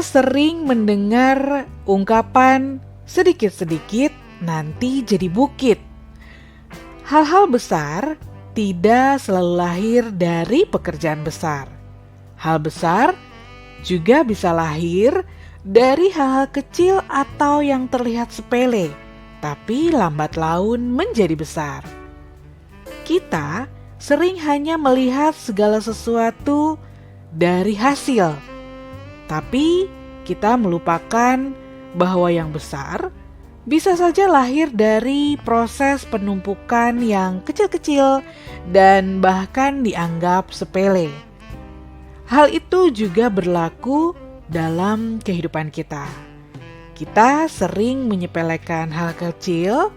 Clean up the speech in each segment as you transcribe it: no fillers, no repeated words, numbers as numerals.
sering mendengar ungkapan sedikit-sedikit nanti jadi bukit. Hal-hal besar tidak selalu lahir dari pekerjaan besar. Hal besar juga bisa lahir dari hal-hal kecil atau yang terlihat sepele, tapi lambat laun menjadi besar. Kita sering hanya melihat segala sesuatu dari hasil, tapi kita melupakan bahwa yang besar bisa saja lahir dari proses penumpukan yang kecil-kecil dan bahkan dianggap sepele. Hal itu juga berlaku dalam kehidupan kita. Kita sering menyepelekan hal kecil,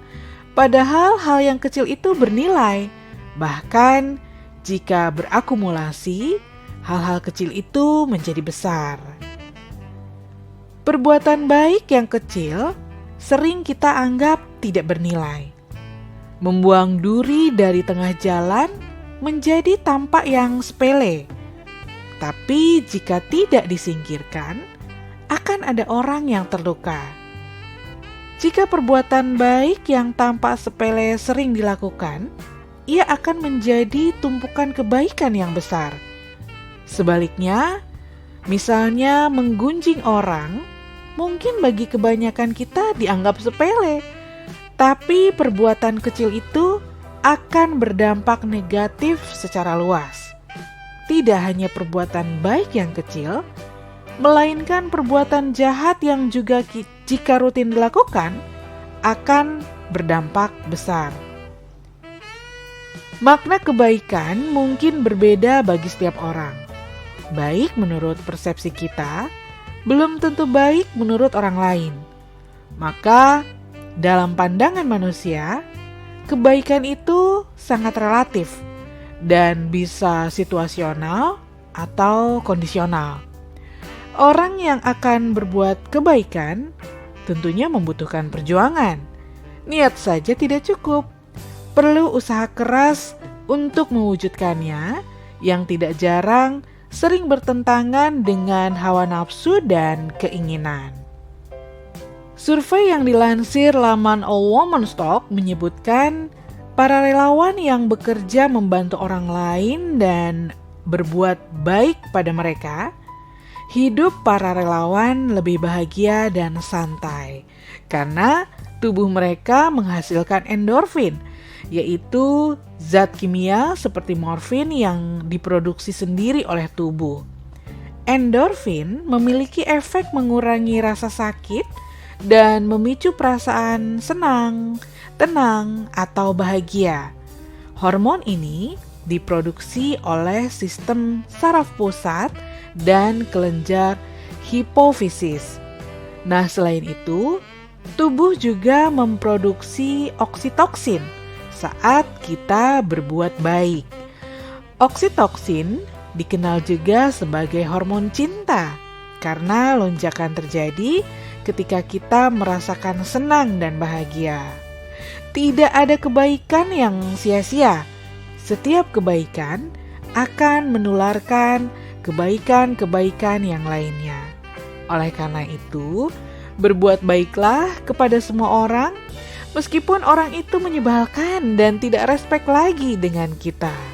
padahal hal yang kecil itu bernilai. Bahkan jika berakumulasi, hal-hal kecil itu menjadi besar. Perbuatan baik yang kecil sering kita anggap tidak bernilai. Membuang duri dari tengah jalan menjadi tampak yang sepele. Tapi jika tidak disingkirkan, akan ada orang yang terluka. Jika perbuatan baik yang tampak sepele sering dilakukan, ia akan menjadi tumpukan kebaikan yang besar. Sebaliknya, misalnya menggunjing orang, mungkin bagi kebanyakan kita dianggap sepele, tapi perbuatan kecil itu akan berdampak negatif secara luas. Tidak hanya perbuatan baik yang kecil, melainkan perbuatan jahat yang juga jika rutin dilakukan akan berdampak besar. Makna kebaikan mungkin berbeda bagi setiap orang. Baik menurut persepsi kita, belum tentu baik menurut orang lain. Maka, dalam pandangan manusia, kebaikan itu sangat relatif dan bisa situasional atau kondisional. Orang yang akan berbuat kebaikan tentunya membutuhkan perjuangan. Niat saja tidak cukup. Perlu usaha keras untuk mewujudkannya yang tidak jarang sering bertentangan dengan hawa nafsu dan keinginan. Survei yang dilansir laman All Women's Talk menyebutkan para relawan yang bekerja membantu orang lain dan berbuat baik pada mereka, hidup para relawan lebih bahagia dan santai karena tubuh mereka menghasilkan endorfin, yaitu zat kimia seperti morfin yang diproduksi sendiri oleh tubuh. Endorfin memiliki efek mengurangi rasa sakit dan memicu perasaan senang, tenang, atau bahagia. Hormon ini diproduksi oleh sistem saraf pusat dan kelenjar hipofisis. Nah, selain itu, tubuh juga memproduksi oksitoksin saat kita berbuat baik. Oksitoksin dikenal juga sebagai hormon cinta karena lonjakan terjadi ketika kita merasakan senang dan bahagia. Tidak ada kebaikan yang sia-sia. Setiap kebaikan akan menularkan kebaikan-kebaikan yang lainnya. Oleh karena itu, berbuat baiklah kepada semua orang, meskipun orang itu menyebalkan dan tidak respek lagi dengan kita.